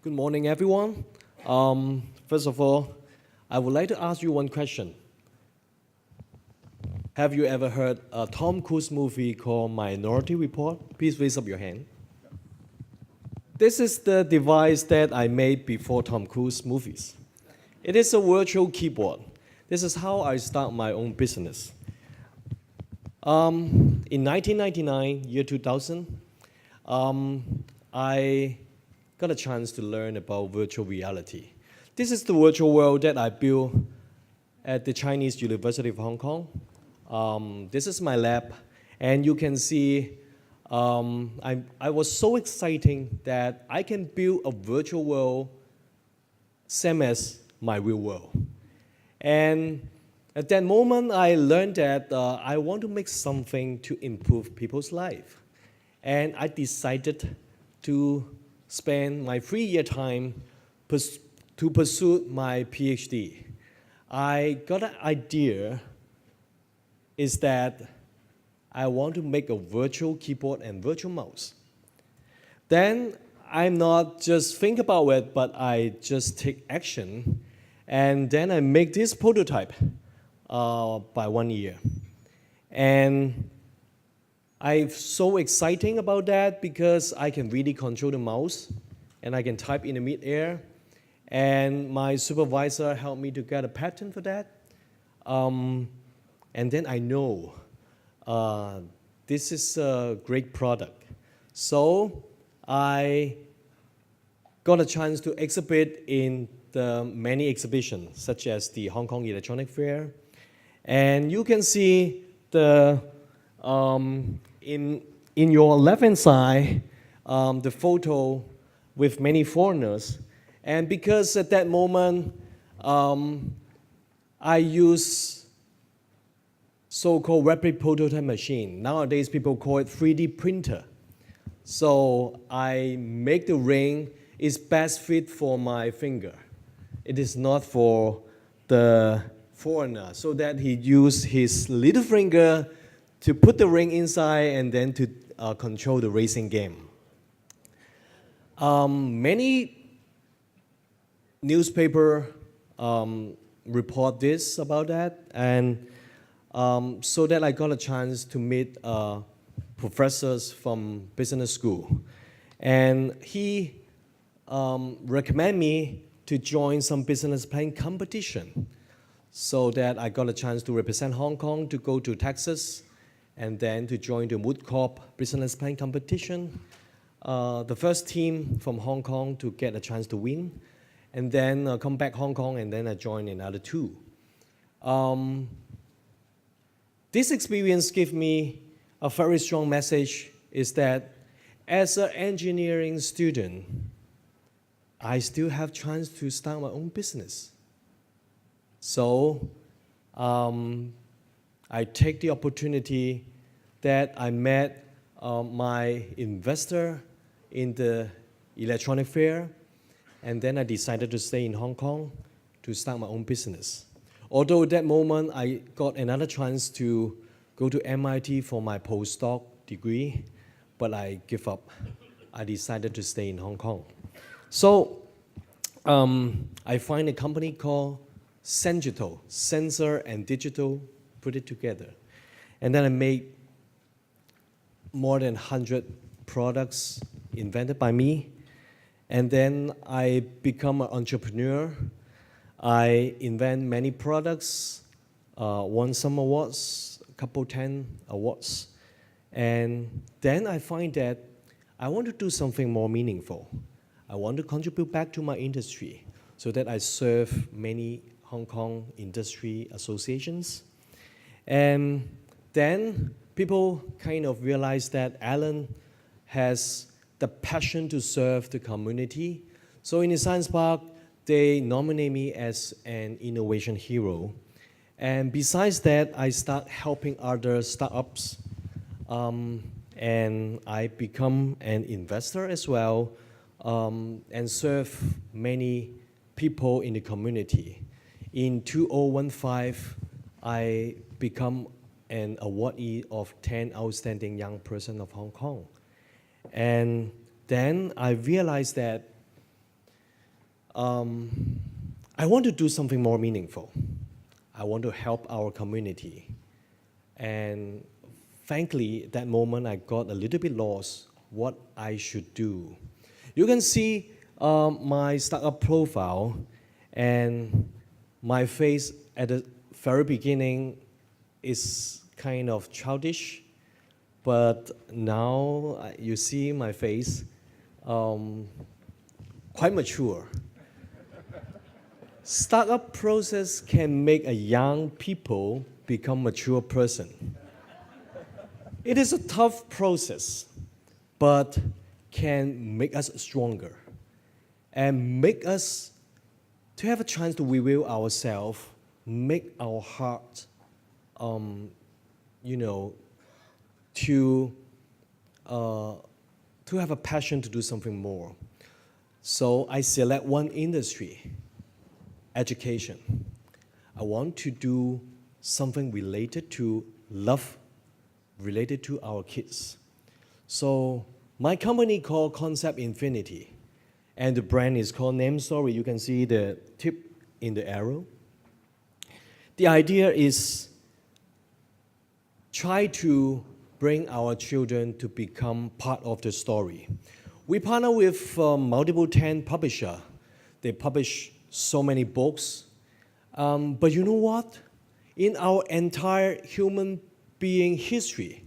Good morning, everyone. First of all, I would like to ask you one question. Have you ever heard a Tom Cruise movie called Minority Report? Please raise up your hand. This is the device that I made before Tom Cruise movies. It is a virtual keyboard. This is how I start my own business. In 1999, year 2000, I got a chance to learn about virtual reality. This is the virtual world that I built at the Chinese University of Hong Kong. This is my lab, and you can see I was so exciting that I can build a virtual world same as my real world. And at that moment, I learned that I want to make something to improve people's life. And I decided to spend my 3-year time to pursue my PhD. I got an idea is that I want to make a virtual keyboard and virtual mouse. Then I'm not just think about it, but I just take action. And then I make this prototype by 1 year. And I'm so exciting about that because I can really control the mouse and I can type in the mid-air. And my supervisor helped me to get a patent for that. And then I know this is a great product. So I got a chance to exhibit in the many exhibitions, such as the Hong Kong Electronic Fair. And you can see the in your left-hand side, the photo with many foreigners. And because at that moment, I use so-called rapid prototype machine. Nowadays, people call it 3D printer. So I make the ring is best fit for my finger. It is not for the foreigner, so that he used his little finger to put the ring inside and then to control the racing game. Many newspaper report this about that, and so that I got a chance to meet professors from business school. And he recommended me to join some business plan competition so that I got a chance to represent Hong Kong, to go to Texas, and then to join the Mood Corp business plan competition. The first team from Hong Kong to get a chance to win, and then come back Hong Kong, and then I joined another two. This experience gave me a very strong message, is that as an engineering student, I still have chance to start my own business. So I take the opportunity that I met my investor in the electronic fair, and then I decided to stay in Hong Kong to start my own business. Although at that moment I got another chance to go to MIT for my postdoc degree, but I give up. I decided to stay in Hong Kong. So I find a company called Sendigital, Sensor and Digital, put it together. And then I made more than 100 products invented by me. And then I become an entrepreneur. I invent many products, won some awards, a couple 10 awards. And then I find that I want to do something more meaningful. I want to contribute back to my industry so that I serve many Hong Kong industry associations. And then people kind of realize that Alan has the passion to serve the community. So in the Science Park, they nominate me as an innovation hero. And besides that, I start helping other startups. And I become an investor as well, and serve many people in the community. In 2015, I become an awardee of 10 Outstanding Young Person of Hong Kong. And then I realized that I want to do something more meaningful. I want to help our community. And frankly, at that moment, I got a little bit lost what I should do. You can see my startup profile, and my face at the very beginning is kind of childish, but now you see my face quite mature. Startup process can make a young people become mature person. It is a tough process, but can make us stronger and make us to have a chance to reveal ourselves, make our heart, you know, to have a passion to do something more. So I select one industry, education. I want to do something related to love, related to our kids. So my company called Concept Infinity, and the brand is called Name Story. You can see the tip in the arrow. The idea is try to bring our children to become part of the story. We partner with multiple 10 publishers. They publish so many books. But you know what? In our entire human being history,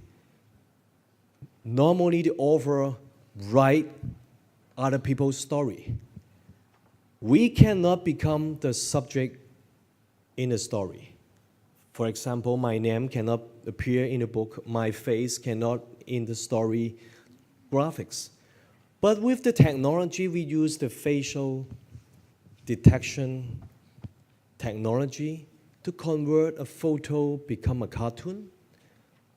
normally the author write other people's story. We cannot become the subject in a story. For example, my name cannot appear in a book, my face cannot in the story graphics. But with the technology, we use the facial detection technology to convert a photo become a cartoon.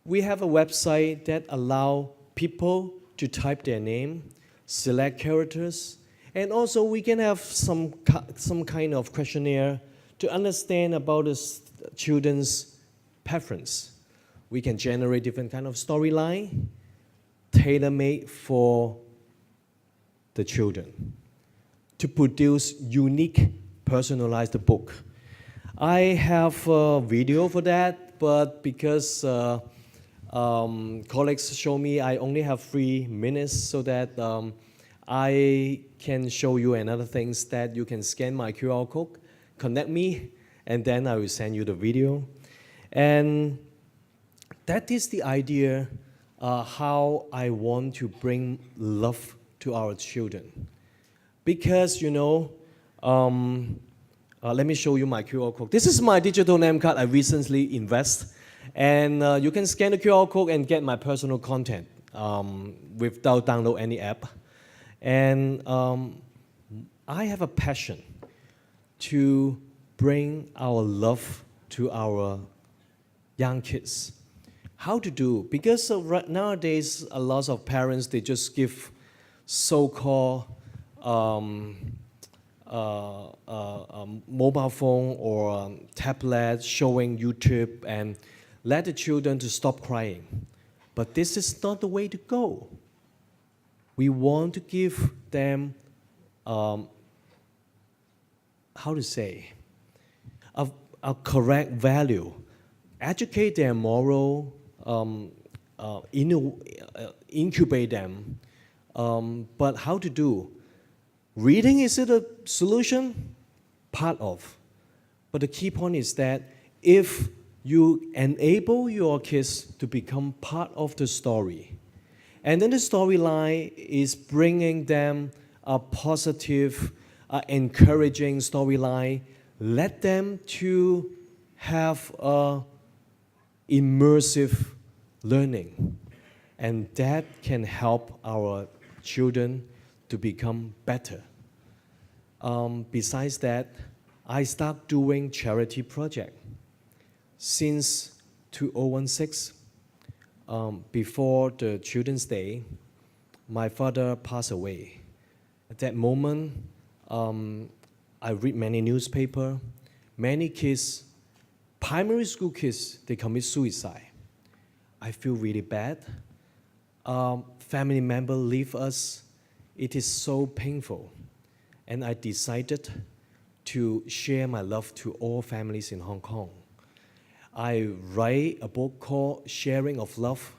We have a website that allow people to type their name, select characters, and also we can have some kind of questionnaire to understand about the children's preference. We can generate different kind of storyline, tailor-made for the children to produce unique, personalized book. I have a video for that, but because colleagues show me I only have 3 minutes, so that I can show you another things that you can scan my QR code, connect me, and then I will send you the video. And that is the idea how I want to bring love to our children. Because, you know, let me show you my QR code. This is my digital name card I recently invest. And you can scan the QR code and get my personal content without download any app. And I have a passion to bring our love to our young kids. How to do? Because nowadays, a lot of parents, they just give so-called mobile phone or tablet showing YouTube and let the children to stop crying. But this is not the way to go. We want to give them, how to say, a correct value, educate their moral, incubate them. But how to do? Reading, is it a solution? Part of. But the key point is that if you enable your kids to become part of the story, and then the storyline is bringing them a positive, encouraging storyline, let them to have a immersive learning. And that can help our children to become better. Besides that, I start doing charity project since 2016. Before the Children's Day, my father passed away. At that moment, I read many newspapers. Many kids, primary school kids, they commit suicide. I feel really bad. Family member leave us. It is so painful. and I decided to share my love to all families in Hong Kong. I write a book called Sharing of Love.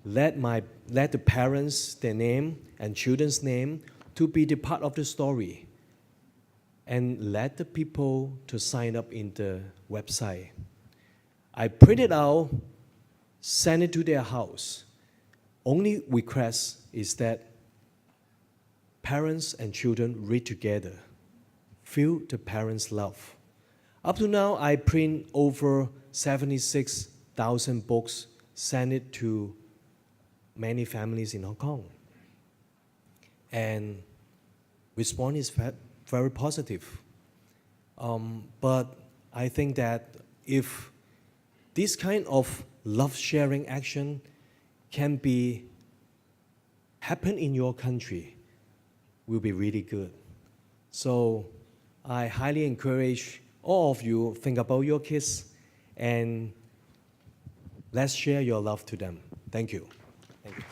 Let the parents, their name and children's name to be the part of the story, and let the people to sign up in the website. I print it out, send it to their house. Only request is that parents and children read together. Feel the parents' love. Up to now, I print over 76,000 books, send it to many families in Hong Kong. And response is very positive. But I think that if this kind of love-sharing action can be happen in your country, will be really good. So I highly encourage all of you think about your kids and let's share your love to them. Thank you. Thank you.